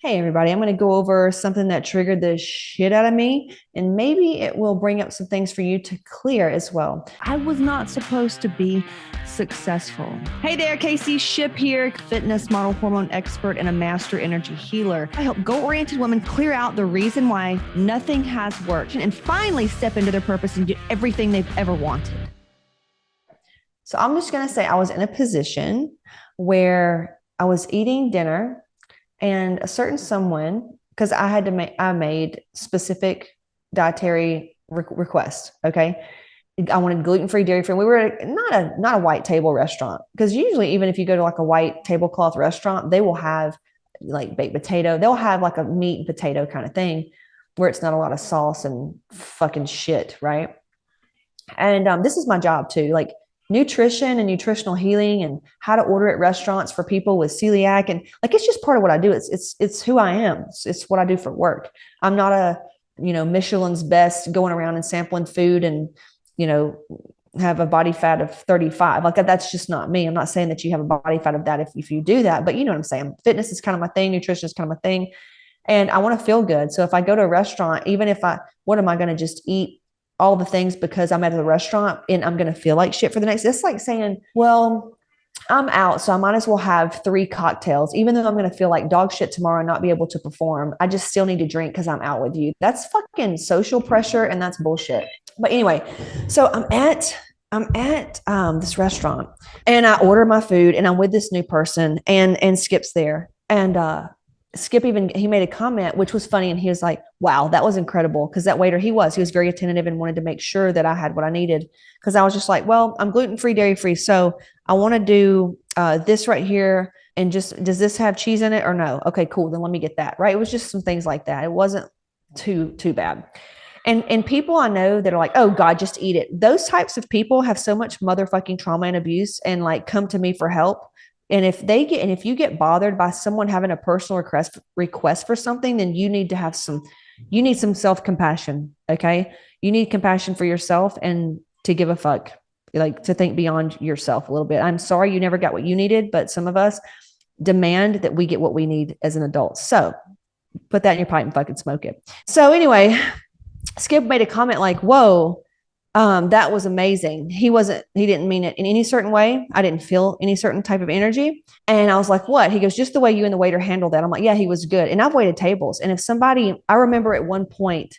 Hey, everybody, I'm going to go over something that triggered the shit out of me, and maybe it will bring up some things for you to clear as well. I was not supposed to be successful. Hey there, Casey Ship here, fitness model, hormone expert, and a master energy healer. I help goal oriented women clear out the reason why nothing has worked and finally step into their purpose and get everything they've ever wanted. So, I'm just going to say I was in a position where I was eating dinner and a certain someone, because I made specific dietary requests. Okay. I wanted gluten-free, dairy-free. We were at not a white table restaurant, because usually even if you go to like a white tablecloth restaurant, they will have like baked potato. They'll have like a meat and potato kind of thing where it's not a lot of sauce and fucking shit, right? And this is my job too, like nutrition and nutritional healing and how to order at restaurants for people with celiac, and like it's just part of what I do. It's who I am. It's what I do for work. I'm not a Michelin's best going around and sampling food and you know have a body fat of 35. Like that's just not me. I'm not saying that you have a body fat of that if you do that, but you know what I'm saying. Fitness is kind of my thing. Nutrition is kind of my thing. And I want to feel good. So if I go to a restaurant, even if what am I going to just eat all the things because I'm at a restaurant and I'm going to feel like shit for the next? It's like saying, well, I'm out, so I might as well have 3 cocktails, even though I'm going to feel like dog shit tomorrow and not be able to perform. I just still need to drink because I'm out with you. That's fucking social pressure, and that's bullshit. But anyway, so I'm at this restaurant, and I order my food, and I'm with this new person, and Skip's there, and Skip even he made a comment which was funny, and he was like, "Wow, that was incredible." Because that waiter, he was very attentive and wanted to make sure that I had what I needed. Because I was just like, "Well, I'm gluten free, dairy free, so I want to do this right here." And just, does this have cheese in it or no? Okay, cool. Then let me get that. Right. It was just some things like that. It wasn't too bad. And people I know that are like, oh God, just eat it. Those types of people have so much motherfucking trauma and abuse and like come to me for help. And if you get bothered by someone having a personal request for something, then you need some self-compassion. Okay. You need compassion for yourself and to give a fuck, like to think beyond yourself a little bit. I'm sorry you never got what you needed, but some of us demand that we get what we need as an adult. So put that in your pipe and fucking smoke it. So anyway, Skip made a comment like, whoa, that was amazing. He didn't mean it in any certain way. I didn't feel any certain type of energy. And I was like, what? He goes, just the way you and the waiter handled that. I'm like, yeah, he was good. And I've waited tables. And if somebody, I remember at one point,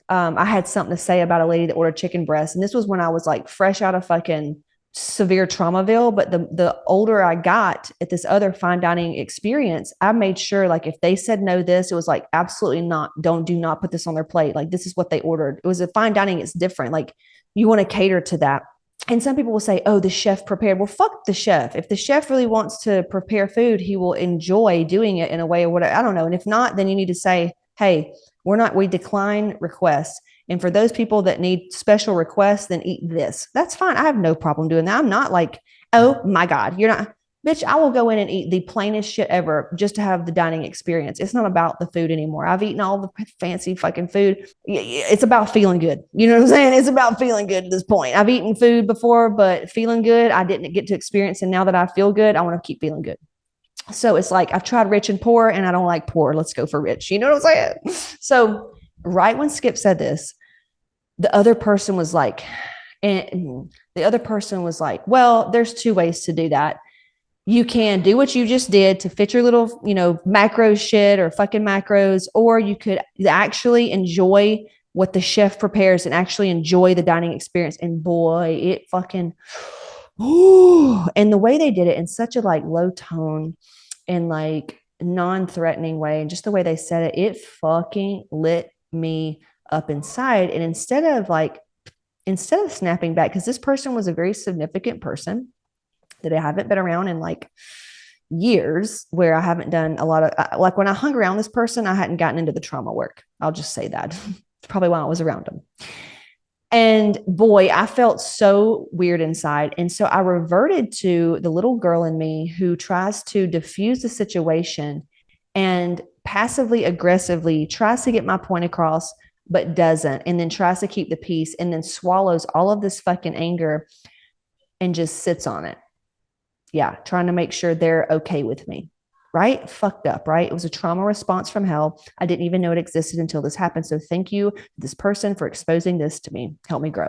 I had something to say about a lady that ordered chicken breast. And this was when I was like fresh out of fucking severe Traumaville. But the older I got at this other fine dining experience, I made sure like if they said no, this, it was like absolutely not, do not put this on their plate. Like this is what they ordered. It was a fine dining. It's different. Like you want to cater to that. And some people will say, oh, the chef prepared. Well, fuck the chef. If the chef really wants to prepare food, he will enjoy doing it in a way or whatever. I don't know. And if not, then you need to say, hey, we decline requests. And for those people that need special requests, then eat this. That's fine. I have no problem doing that. I'm not like, oh my God, you're not, bitch, I will go in and eat the plainest shit ever just to have the dining experience. It's not about the food anymore. I've eaten all the fancy fucking food. It's about feeling good. You know what I'm saying? It's about feeling good at this point. I've eaten food before, but feeling good, I didn't get to experience. And now that I feel good, I want to keep feeling good. So it's like I've tried rich and poor, and I don't like poor. Let's go for rich. You know what I'm saying? So right when Skip said this, the other person was like, well, there's 2 ways to do that. You can do what you just did to fit your little, macro shit or fucking macros, or you could actually enjoy what the chef prepares and actually enjoy the dining experience. And boy, it fucking, ooh, and the way they did it in such a like low tone and like non-threatening way, and just the way they said it, it fucking lit me up inside. And instead of snapping back, because this person was a very significant person that I haven't been around in like years, where I haven't done a lot of like when I hung around this person, I hadn't gotten into the trauma work. I'll just say that. It's probably why I was around him. And boy, I felt so weird inside. And so I reverted to the little girl in me who tries to diffuse the situation and passively aggressively tries to get my point across, but doesn't. And then tries to keep the peace and then swallows all of this fucking anger and just sits on it. Yeah. Trying to make sure they're okay with me. right? Fucked up, right? It was a trauma response from hell. I didn't even know it existed until this happened. So thank you, this person, for exposing this to me. Help me grow.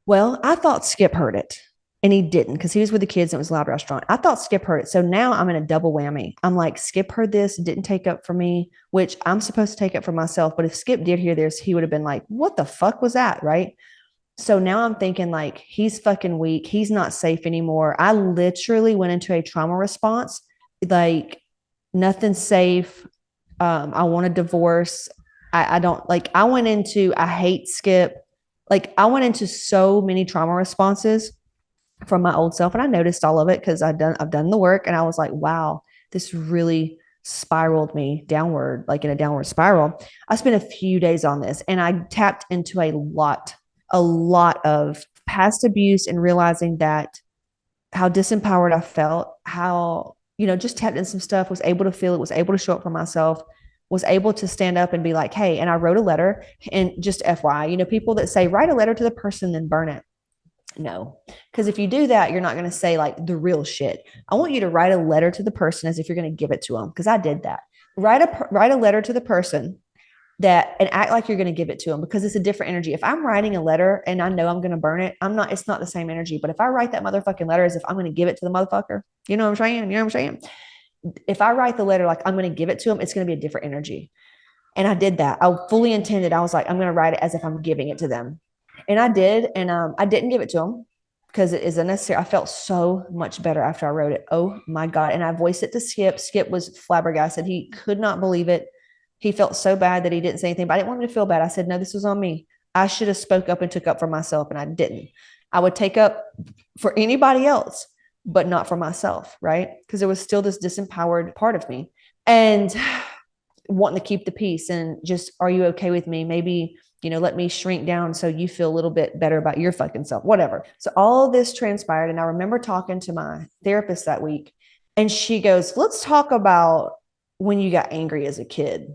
Well, I thought Skip heard it and he didn't because he was with the kids and it was a loud restaurant. I thought Skip heard it. So now I'm in a double whammy. I'm like, Skip heard this, didn't take up for me, which I'm supposed to take up for myself. But if Skip did hear this, he would have been like, what the fuck was that? Right. So now I'm thinking like, he's fucking weak. He's not safe anymore. I literally went into a trauma response, like, nothing's safe. I want a divorce. I don't like, I went into, I hate Skip. Like, I went into so many trauma responses from my old self, and I noticed all of it because I've done the work, and I was like, wow, this really spiraled me downward, like in a downward spiral. I spent a few days on this, and I tapped into a lot of past abuse, and realizing that how disempowered I felt, how, just tapped in some stuff, was able to feel it, was able to show up for myself, was able to stand up and be like, hey, and I wrote a letter. And just FYI, people that say write a letter to the person, then burn it. No, because if you do that, you're not going to say like the real shit. I want you to write a letter to the person as if you're going to give it to them, because I did that. Write a letter to the person that, and act like you're going to give it to them, because it's a different energy. If I'm writing a letter and I know I'm going to burn it, it's not the same energy. But if I write that motherfucking letter as if I'm going to give it to the motherfucker, you know what I'm saying? You know what I'm saying? If I write the letter like I'm going to give it to them, it's going to be a different energy. And I did that. I fully intended. I was like, I'm going to write it as if I'm giving it to them. And I did. And I didn't give it to them because it is unnecessary. I felt so much better after I wrote it. Oh my God. And I voiced it to Skip. Skip was flabbergasted. He could not believe it. He felt so bad that he didn't say anything, but I didn't want him to feel bad. I said, no, this was on me. I should have spoke up and took up for myself, and I didn't. I would take up for anybody else, but not for myself, right? Because there was still this disempowered part of me. And wanting to keep the peace and just, are you okay with me? Maybe, let me shrink down so you feel a little bit better about your fucking self, whatever. So all this transpired. And I remember talking to my therapist that week, and she goes, let's talk about when you got angry as a kid.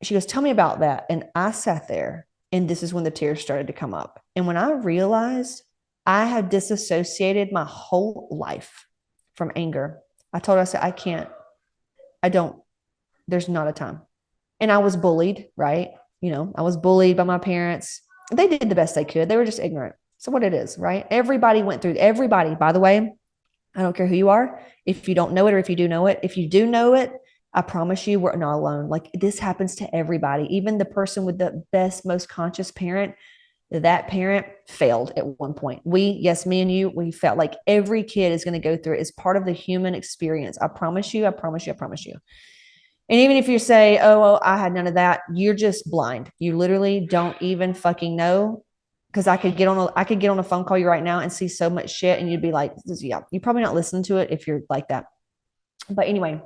She goes, tell me about that. And I sat there, and this is when the tears started to come up. And when I realized I had disassociated my whole life from anger, I told her, I said, I don't, there's not a time. And I was bullied, right? I was bullied by my parents. They did the best they could. They were just ignorant. So what it is, right? Everybody went through, everybody, by the way, I don't care who you are. If you don't know it, or if you do know it, if you do know it, I promise you, we're not alone. Like, this happens to everybody. Even the person with the best, most conscious parent, that parent failed at one point. Yes, me and you, we felt like every kid is going to go through it. It's part of the human experience. I promise you, I promise you, I promise you. And even if you say, oh, well, I had none of that, you're just blind. You literally don't even fucking know. Because I could get on a phone call you right now and see so much shit, and you'd be like, yeah, you're probably not listening to it if you're like that. But anyway,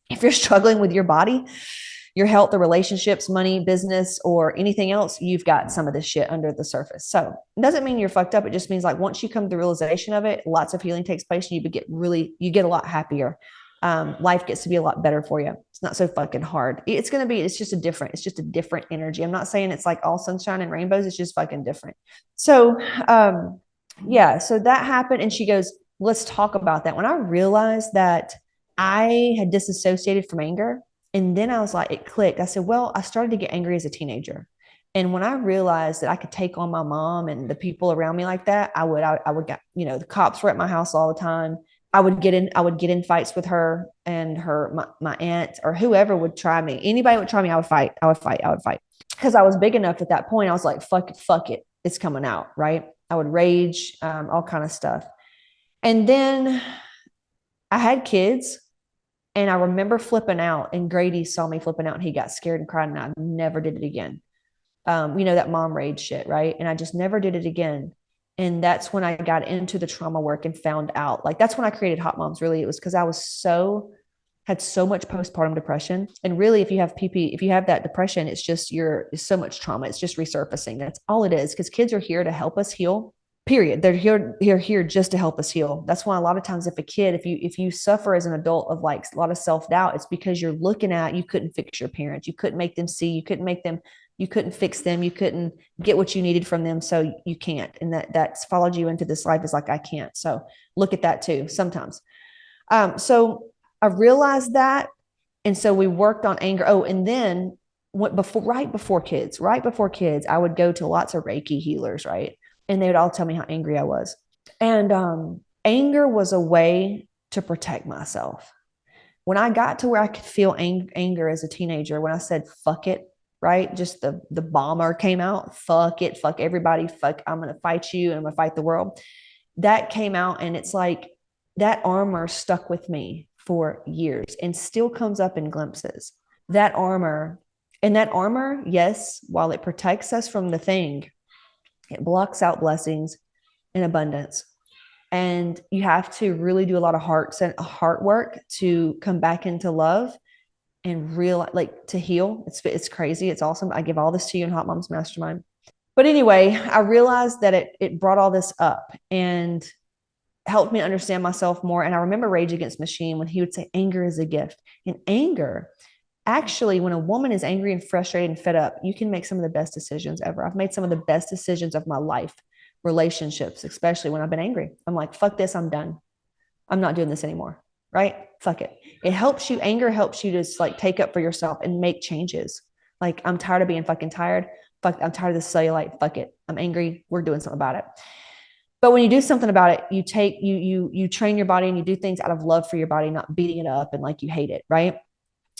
if you're struggling with your body, your health, the relationships, money, business, or anything else, you've got some of this shit under the surface. So it doesn't mean you're fucked up. It just means like once you come to the realization of it, lots of healing takes place, and you get a lot happier. Life gets to be a lot better for you. It's not so fucking hard. It's just a different energy. I'm not saying it's like all sunshine and rainbows. It's just fucking different. So, yeah, so that happened. And she goes, let's talk about that. When I realized that I had disassociated from anger, and then I was like, it clicked. I said, well, I started to get angry as a teenager. And when I realized that I could take on my mom and the people around me like that, I would get, the cops were at my house all the time. I would get in fights with her and my aunt, or whoever would try me. Anybody would try me, I would fight. Because I was big enough at that point. I was like, fuck it. It's coming out, right? I would rage, all kind of stuff. And then I had kids, and I remember flipping out, and Grady saw me flipping out, and he got scared and cried, and I never did it again. That mom rage shit, right? And I just never did it again. And that's when I got into the trauma work and found out, like, that's when I created Hot Moms. Really, it was because I had so much postpartum depression. And really, if you have that depression, it's just it's so much trauma. It's just resurfacing. That's all it is. Because kids are here to help us heal. Period. They're here just to help us heal. That's why a lot of times, if you suffer as an adult of like a lot of self-doubt, it's because you're looking at, you couldn't fix your parents. You couldn't make them see, you couldn't fix them. You couldn't get what you needed from them. So you can't. And that's followed you into this life, is like, I can't. So look at that too sometimes. So I realized that. And so we worked on anger. Oh, and then right before kids, I would go to lots of Reiki healers, right? And they would all tell me how angry I was. And anger was a way to protect myself. When I got to where I could feel anger as a teenager, when I said fuck it, right? Just the bomber came out, fuck it, fuck everybody, fuck, I'm gonna fight you and I'm gonna fight the world. That came out, and it's like that armor stuck with me for years and still comes up in glimpses. That armor, yes, while it protects us from the thing, it blocks out blessings and abundance. And you have to really do a lot of heart work to come back into love and real, like, to heal. It's crazy. It's awesome. I give all this to you in Hot Moms Mastermind. But anyway, I realized that it brought all this up and helped me understand myself more. And I remember Rage Against the Machine when he would say anger is a gift. And anger, actually, when a woman is angry and frustrated and fed up, you can make some of the best decisions ever. I've made some of the best decisions of my life, relationships, especially when I've been angry. I'm like, fuck this, I'm done. I'm not doing this anymore. Right? Fuck it. It helps you, anger helps you to like take up for yourself and make changes. Like, I'm tired of being fucking tired. Fuck, I'm tired of this cellulite. Fuck it. I'm angry. We're doing something about it. But when you do something about it, you train your body and you do things out of love for your body, not beating it up and like you hate it. Right?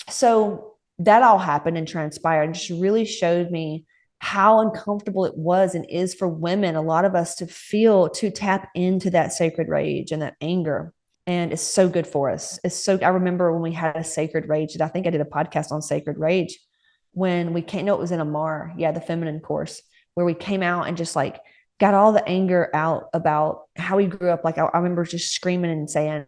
So that all happened and transpired and just really showed me how uncomfortable it was and is for women, a lot of us, to tap into that sacred rage and that anger. And it's so good for us. I remember when we had a sacred rage, that I think I did a podcast on sacred rage when we came, no, it was in Amar. Yeah. The feminine course, where we came out and just like got all the anger out about how we grew up. Like, I remember just screaming and saying,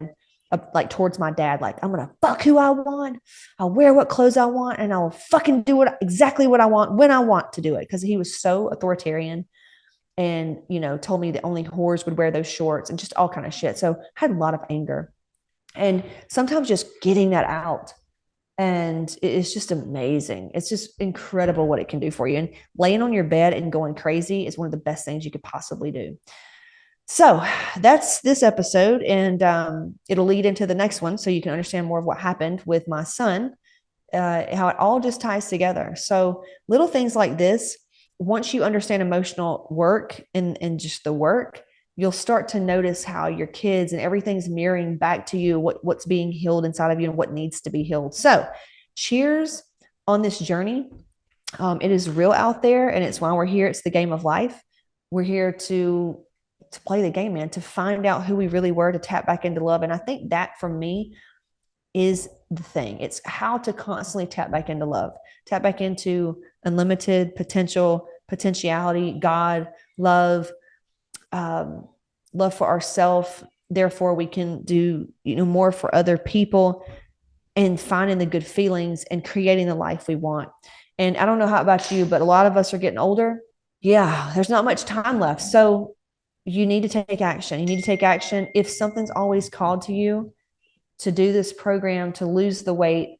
like, towards my dad, like, I'm gonna fuck who I want, I'll wear what clothes I want, and I'll fucking do exactly what I want when I want to do it, because he was so authoritarian and, told me that only whores would wear those shorts and just all kind of shit. So I had a lot of anger, and sometimes just getting that out, and it's just amazing. It's just incredible what it can do for you. And laying on your bed and going crazy is one of the best things you could possibly do. So that's this episode, and it'll lead into the next one so you can understand more of what happened with my son, how it all just ties together. So little things like this, once you understand emotional work and just the work, you'll start to notice how your kids and everything's mirroring back to you what's being healed inside of you and what needs to be healed. So cheers on this journey. It is real out there, and it's why we're here. It's the game of life. We're here to play the game, man, to find out who we really were, to tap back into love. And I think that for me is the thing. It's how to constantly tap back into love, tap back into unlimited potentiality, God, love, love for ourselves. Therefore, we can do, more for other people, and finding the good feelings and creating the life we want. And I don't know how about you, but a lot of us are getting older. Yeah, there's not much time left. So you need to take action. You need to take action. If something's always called to you to do this program, to lose the weight,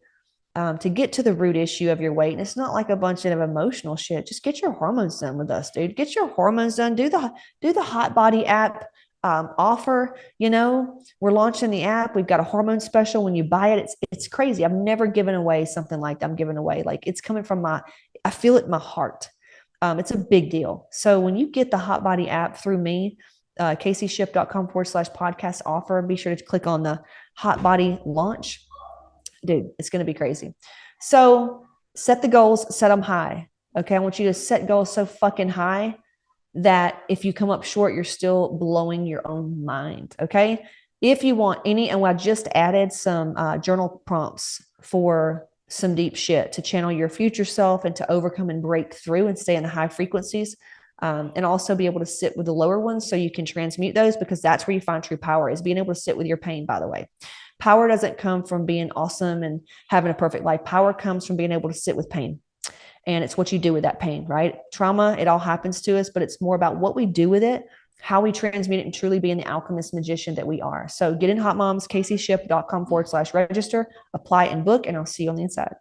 to get to the root issue of your weight. And it's not like a bunch of emotional shit. Just get your hormones done with us, dude. Get your hormones done. Do the Hot Body app offer. We're launching the app. We've got a hormone special. When you buy it, it's crazy. I've never given away something like that. I'm giving away. Like, it's coming from I feel it in my heart. It's a big deal. So when you get the Hot Body app through me, caseyshipp.com/podcast offer, be sure to click on the Hot Body launch. Dude, it's going to be crazy. So set the goals, set them high. Okay. I want you to set goals so fucking high that if you come up short, you're still blowing your own mind. Okay. If you want any, and I just added some journal prompts for some deep shit to channel your future self and to overcome and break through and stay in the high frequencies, and also be able to sit with the lower ones so you can transmute those, because that's where you find true power, is being able to sit with your pain. By the way, power doesn't come from being awesome and having a perfect life. Power comes from being able to sit with pain. And it's what you do with that pain, right? Trauma, it all happens to us, but it's more about what we do with it, how we transmute it, and truly being the alchemist magician that we are. So get in Hot Moms, caseyshipp.com/register, apply and book, and I'll see you on the inside.